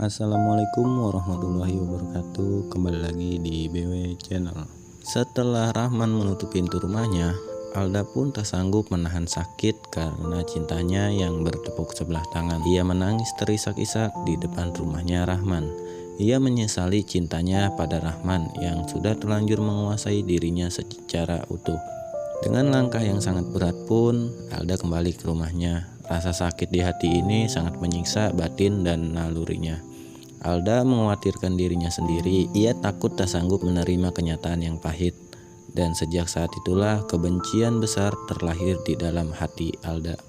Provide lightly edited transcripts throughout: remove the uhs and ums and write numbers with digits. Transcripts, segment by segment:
Assalamualaikum warahmatullahi wabarakatuh. Kembali lagi di BW Channel. Setelah Rahman menutup pintu rumahnya, Alda pun tak sanggup menahan sakit karena cintanya yang bertepuk sebelah tangan. Ia menangis terisak-isak di depan rumahnya Rahman. Ia menyesali cintanya pada Rahman yang sudah terlanjur menguasai dirinya secara utuh. Dengan langkah yang sangat berat pun, Alda kembali ke rumahnya. Rasa sakit di hati ini sangat menyiksa batin dan nalurinya. Alda mengkhawatirkan dirinya sendiri. Ia takut tak sanggup menerima kenyataan yang pahit. Dan sejak saat itulah kebencian besar terlahir di dalam hati Alda.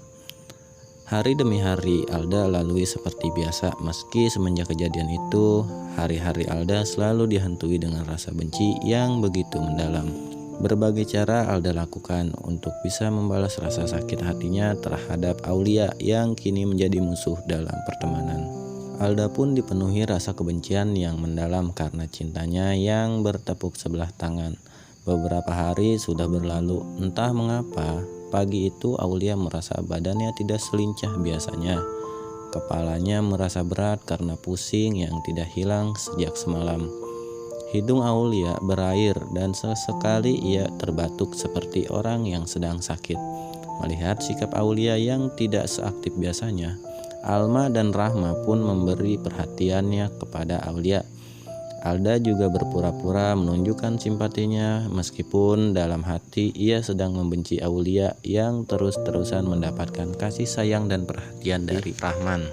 Hari demi hari Alda lalui seperti biasa. Meski semenjak kejadian itu, hari-hari Alda selalu dihantui dengan rasa benci yang begitu mendalam. Berbagai cara Alda lakukan untuk bisa membalas rasa sakit hatinya terhadap Aulia yang kini menjadi musuh dalam pertemanan. Alda pun dipenuhi rasa kebencian yang mendalam karena cintanya yang bertepuk sebelah tangan. Beberapa hari sudah berlalu, entah mengapa pagi itu Aulia merasa badannya tidak selincah biasanya. Kepalanya merasa berat karena pusing yang tidak hilang sejak semalam. Hidung Aulia berair dan sesekali ia terbatuk seperti orang yang sedang sakit. Melihat sikap Aulia yang tidak seaktif biasanya, Alma dan Rahma pun memberi perhatiannya kepada Aulia. Alda juga berpura-pura menunjukkan simpatinya meskipun dalam hati ia sedang membenci Aulia yang terus-terusan mendapatkan kasih sayang dan perhatian dari Rahman.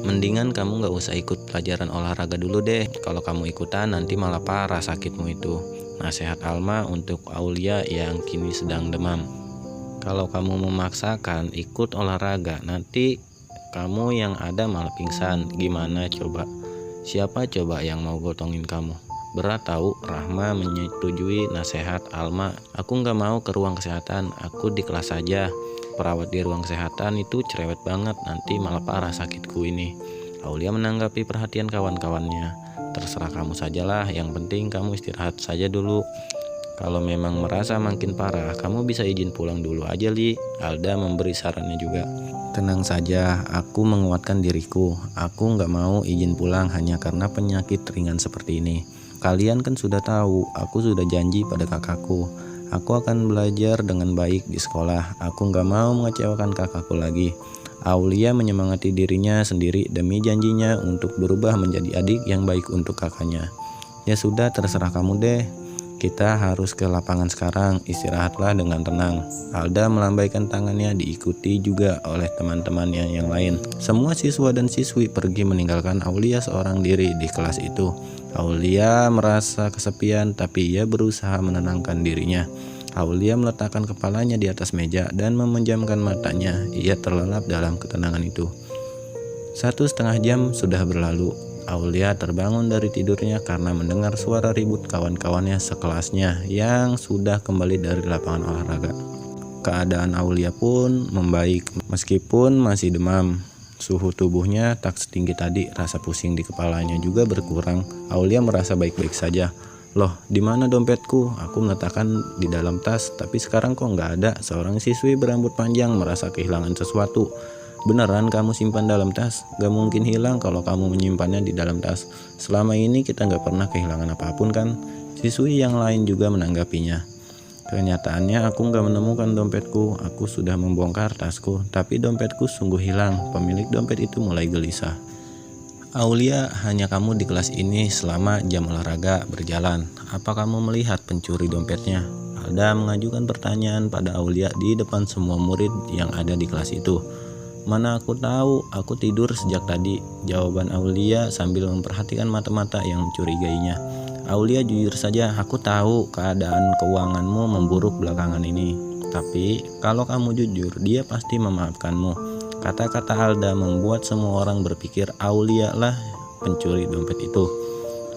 Mendingan kamu gak usah ikut pelajaran olahraga dulu deh. Kalau kamu ikutan nanti malah parah sakitmu itu. Nasihat Alma untuk Aulia yang kini sedang demam. Kalau kamu memaksakan ikut olahraga, nanti kamu yang ada malah pingsan. Gimana coba? Siapa coba yang mau gotongin kamu? Berat tahu. Rahma menyetujui nasihat Alma. Aku gak mau ke ruang kesehatan, aku di kelas saja. Perawat di ruang kesehatan itu cerewet banget, nanti malah parah sakitku ini. Aulia menanggapi perhatian kawan-kawannya. Terserah kamu sajalah, yang penting kamu istirahat saja dulu. Kalau memang merasa makin parah, kamu bisa izin pulang dulu aja, Li. Alda memberi sarannya juga. Tenang saja, aku menguatkan diriku. Aku nggak mau izin pulang hanya karena penyakit ringan seperti ini. Kalian kan sudah tahu, aku sudah janji pada kakakku. Aku akan belajar dengan baik di sekolah. Aku nggak mau mengecewakan kakakku lagi. Aulia menyemangati dirinya sendiri demi janjinya untuk berubah menjadi adik yang baik untuk kakaknya. Ya sudah, terserah kamu deh. Kita harus ke lapangan sekarang. Istirahatlah dengan tenang. Alda melambaikan tangannya diikuti juga oleh teman-temannya yang lain. Semua siswa dan siswi pergi meninggalkan Aulia seorang diri di kelas itu. Aulia merasa kesepian, tapi ia berusaha menenangkan dirinya. Aulia meletakkan kepalanya di atas meja dan memejamkan matanya. Ia terlelap dalam ketenangan itu. 1,5 jam sudah berlalu. Aulia terbangun dari tidurnya karena mendengar suara ribut kawan-kawannya sekelasnya yang sudah kembali dari lapangan olahraga. Keadaan Aulia pun membaik meskipun masih demam. Suhu tubuhnya tak setinggi tadi, rasa pusing di kepalanya juga berkurang. Aulia merasa baik-baik saja. Loh, di mana dompetku? Aku meletakkan di dalam tas, tapi sekarang kok nggak ada. Seorang siswi berambut panjang merasa kehilangan sesuatu. Beneran kamu simpan dalam tas? Gak mungkin hilang kalau kamu menyimpannya di dalam tas. Selama ini kita nggak pernah kehilangan apapun kan? Siswi yang lain juga menanggapinya. Kenyataannya aku nggak menemukan dompetku. Aku sudah membongkar tasku, tapi dompetku sungguh hilang. Pemilik dompet itu mulai gelisah. Aulia, hanya kamu di kelas ini selama jam olahraga berjalan. Apa kamu melihat pencuri dompetnya? Alda mengajukan pertanyaan pada Aulia di depan semua murid yang ada di kelas itu. Mana aku tahu, aku tidur sejak tadi, jawaban Aulia sambil memperhatikan mata-mata yang mencurigainya. Aulia, jujur saja, aku tahu keadaan keuanganmu memburuk belakangan ini. Tapi kalau kamu jujur, dia pasti memaafkanmu. Kata-kata Alda membuat semua orang berpikir Aulia lah pencuri dompet itu.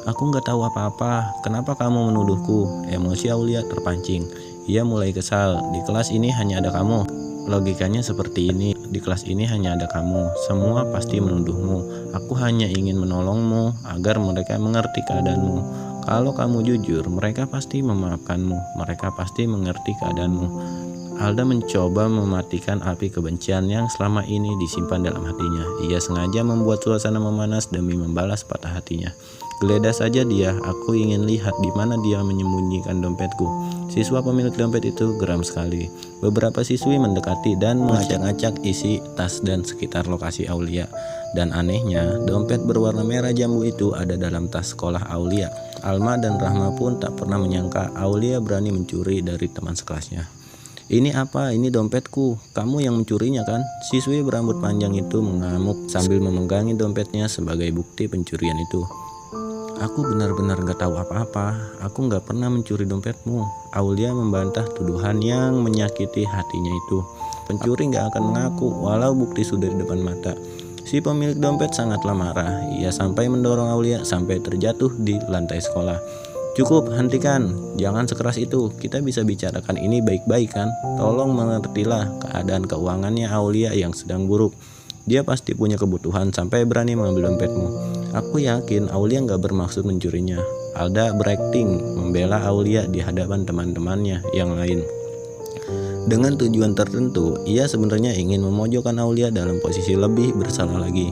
Aku nggak tahu apa-apa, kenapa kamu menuduhku? Emosi Aulia terpancing. Ia mulai kesal, di kelas ini hanya ada kamu. Logikanya seperti ini, di kelas ini hanya ada kamu. Semua pasti menuduhmu. Aku hanya ingin menolongmu agar mereka mengerti keadaanmu. Kalau kamu jujur, mereka pasti memaafkanmu. Mereka pasti mengerti keadaanmu. Alda mencoba mematikan api kebencian yang selama ini disimpan dalam hatinya. Ia sengaja membuat suasana memanas demi membalas patah hatinya. Geledah saja dia, aku ingin lihat di mana dia menyembunyikan dompetku. Siswa pemilik dompet itu geram sekali. Beberapa siswi mendekati dan mengacak-acak isi tas dan sekitar lokasi Aulia. Dan anehnya, dompet berwarna merah jambu itu ada dalam tas sekolah Aulia. Alma dan Rahma pun tak pernah menyangka Aulia berani mencuri dari teman sekelasnya. Ini apa? Ini dompetku. Kamu yang mencurinya kan? Siswi berambut panjang itu mengamuk sambil memegangi dompetnya sebagai bukti pencurian itu. Aku benar-benar gak tahu apa-apa. Aku gak pernah mencuri dompetmu. Aulia membantah tuduhan yang menyakiti hatinya itu. Pencuri gak akan mengaku walau bukti sudah di depan mata. Si pemilik dompet sangatlah marah. Ia sampai mendorong Aulia sampai terjatuh di lantai sekolah. Cukup, hentikan. Jangan sekeras itu. Kita bisa bicarakan ini baik-baik kan? Tolong mengertilah keadaan keuangannya Aulia yang sedang buruk. Dia pasti punya kebutuhan sampai berani mengambil dompetmu. Aku yakin Aulia gak bermaksud mencurinya. Alda berakting membela Aulia di hadapan teman-temannya yang lain. Dengan tujuan tertentu, ia sebenarnya ingin memojokkan Aulia dalam posisi lebih bersalah lagi.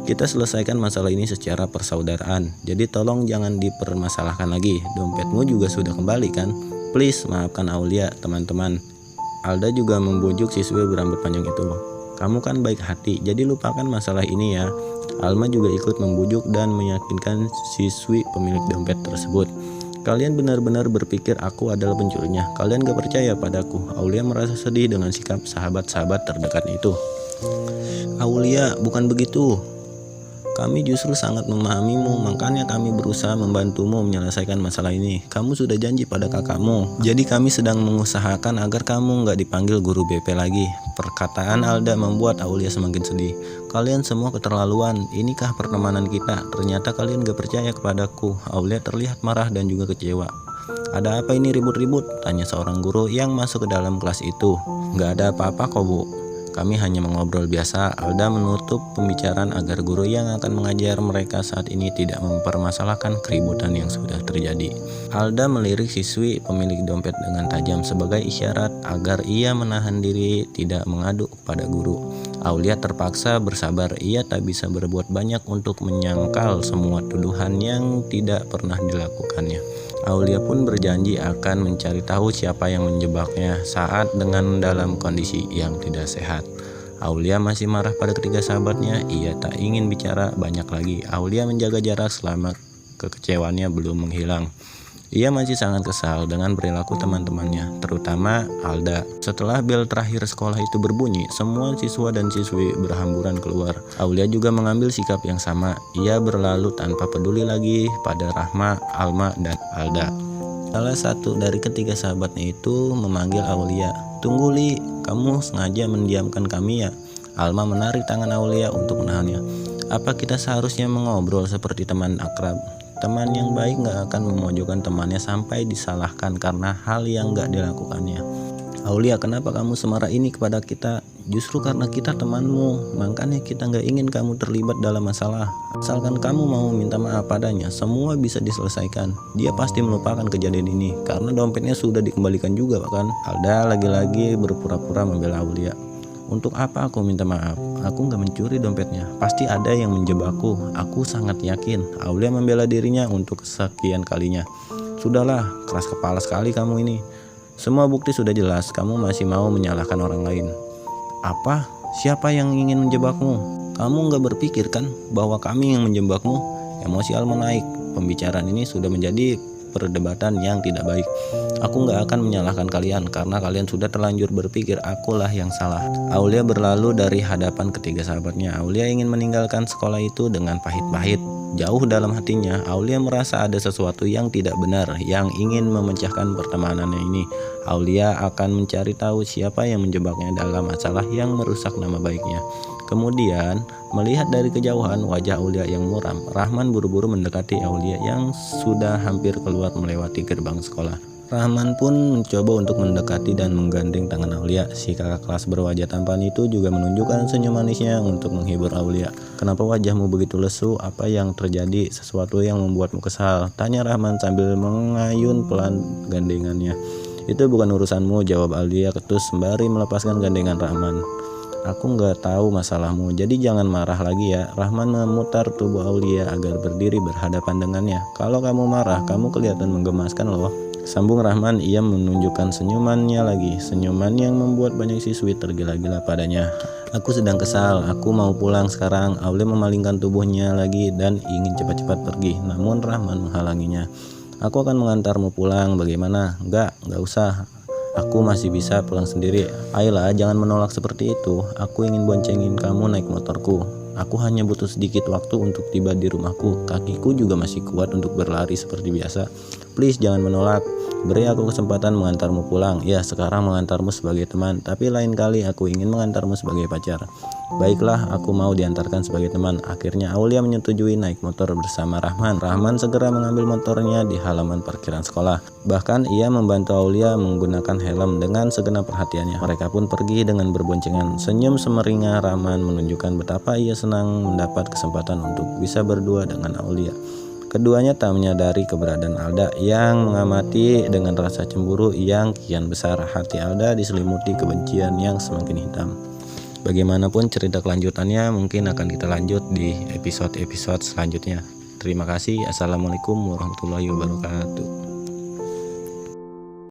Kita selesaikan masalah ini secara persaudaraan. Jadi tolong jangan dipermasalahkan lagi. Dompetmu juga sudah kembali kan? Please maafkan Aulia, teman-teman. Alda juga membujuk siswi berambut panjang itu. Kamu kan baik hati, jadi lupakan masalah ini ya. Alma juga ikut membujuk dan meyakinkan siswi pemilik dompet tersebut. Kalian benar-benar berpikir aku adalah pencurinya. Kalian gak percaya padaku. Aulia merasa sedih dengan sikap sahabat-sahabat terdekatnya itu. Aulia, bukan begitu. Kami justru sangat memahamimu, makanya kami berusaha membantumu menyelesaikan masalah ini. Kamu sudah janji pada kakakmu, jadi kami sedang mengusahakan agar kamu nggak dipanggil guru BP lagi. Perkataan Alda membuat Aulia semakin sedih. Kalian semua keterlaluan, inikah pertemanan kita? Ternyata kalian gak percaya kepadaku. Aulia terlihat marah dan juga kecewa. Ada apa ini ribut-ribut? Tanya seorang guru yang masuk ke dalam kelas itu. Gak ada apa-apa kok bu. Kami hanya mengobrol biasa. Alda menutup pembicaraan agar guru yang akan mengajar mereka saat ini tidak mempermasalahkan keributan yang sudah terjadi. Alda melirik siswi pemilik dompet dengan tajam sebagai isyarat agar ia menahan diri tidak mengadu kepada guru. Aulia terpaksa bersabar. Ia tak bisa berbuat banyak untuk menyangkal semua tuduhan yang tidak pernah dilakukannya. Aulia pun berjanji akan mencari tahu siapa yang menjebaknya saat dengan dalam kondisi yang tidak sehat. Aulia masih marah pada ketiga sahabatnya. Ia tak ingin bicara banyak lagi. Aulia menjaga jarak selama kekecewaannya belum menghilang. Ia masih sangat kesal dengan perilaku teman-temannya, terutama Alda. Setelah bel terakhir sekolah itu berbunyi, semua siswa dan siswi berhamburan keluar. Aulia juga mengambil sikap yang sama. Ia berlalu tanpa peduli lagi pada Rahma, Alma, dan Alda. Salah satu dari ketiga sahabatnya itu memanggil Aulia. Tunggu Li, kamu sengaja mendiamkan kami ya? Alma menarik tangan Aulia untuk menahannya. Apa kita seharusnya mengobrol seperti teman akrab? Teman yang baik gak akan memojokkan temannya sampai disalahkan karena hal yang gak dilakukannya. Aulia, kenapa kamu semarah ini kepada kita? Justru karena kita temanmu, makanya kita gak ingin kamu terlibat dalam masalah. Asalkan kamu mau minta maaf padanya, semua bisa diselesaikan. Dia pasti melupakan kejadian ini, karena dompetnya sudah dikembalikan juga kan. Alda lagi-lagi berpura-pura membela Aulia. Untuk apa aku minta maaf? Aku gak mencuri dompetnya. Pasti ada yang menjebakku. Aku sangat yakin. Aulia membela dirinya untuk kesekian kalinya. Sudahlah, keras kepala sekali kamu ini. Semua bukti sudah jelas. Kamu masih mau menyalahkan orang lain. Apa? Siapa yang ingin menjebakmu? Kamu gak berpikir kan bahwa kami yang menjebakmu? Emosi Alma naik. Pembicaraan ini sudah menjadi perdebatan yang tidak baik. Aku gak akan menyalahkan kalian karena kalian sudah terlanjur berpikir akulah yang salah. Aulia berlalu dari hadapan ketiga sahabatnya. Aulia ingin meninggalkan sekolah itu dengan pahit-pahit. Jauh dalam hatinya, Aulia merasa ada sesuatu yang tidak benar yang ingin memecahkan pertemanannya ini. Aulia akan mencari tahu siapa yang menjebaknya dalam masalah yang merusak nama baiknya. Kemudian, melihat dari kejauhan wajah Aulia yang muram, Rahman buru-buru mendekati Aulia yang sudah hampir keluar melewati gerbang sekolah. Rahman pun mencoba untuk mendekati dan menggandeng tangan Aulia. Si kakak kelas berwajah tampan itu juga menunjukkan senyum manisnya untuk menghibur Aulia. Kenapa wajahmu begitu lesu? Apa yang terjadi? Sesuatu yang membuatmu kesal? Tanya Rahman sambil mengayun pelan gandengannya. Itu bukan urusanmu, jawab Aulia ketus sembari melepaskan gandengan Rahman. Aku nggak tahu masalahmu, jadi jangan marah lagi ya. Rahman memutar tubuh Aulia agar berdiri berhadapan dengannya. Kalau kamu marah, kamu kelihatan menggemaskan loh, sambung Rahman. Ia menunjukkan senyumannya lagi, senyuman yang membuat banyak siswi tergila-gila padanya. Aku sedang kesal, aku mau pulang sekarang. Aulia memalingkan tubuhnya lagi dan ingin cepat-cepat pergi, namun Rahman menghalanginya. Aku akan mengantarmu pulang, bagaimana? Enggak usah. Aku masih bisa pulang sendiri. Ayolah, jangan menolak seperti itu. Aku ingin boncengin kamu naik motorku. Aku hanya butuh sedikit waktu untuk tiba di rumahku. Kakiku juga masih kuat untuk berlari seperti biasa. Please jangan menolak. Beri aku kesempatan mengantarmu pulang. Ya, sekarang mengantarmu sebagai teman, tapi lain kali aku ingin mengantarmu sebagai pacar. Baiklah, aku mau diantarkan sebagai teman. Akhirnya Aulia menyetujui naik motor bersama Rahman. Rahman segera mengambil motornya di halaman parkiran sekolah. Bahkan ia membantu Aulia menggunakan helm dengan segenap perhatiannya. Mereka pun pergi dengan berboncengan. Senyum semeringah Rahman menunjukkan betapa ia senang mendapat kesempatan untuk bisa berdua dengan Aulia. Keduanya tak menyadari keberadaan Alda yang mengamati dengan rasa cemburu yang kian besar. Hati Alda diselimuti kebencian yang semakin hitam. Bagaimanapun cerita kelanjutannya mungkin akan kita lanjut di episode-episode selanjutnya. Terima kasih. Assalamualaikum warahmatullahi wabarakatuh.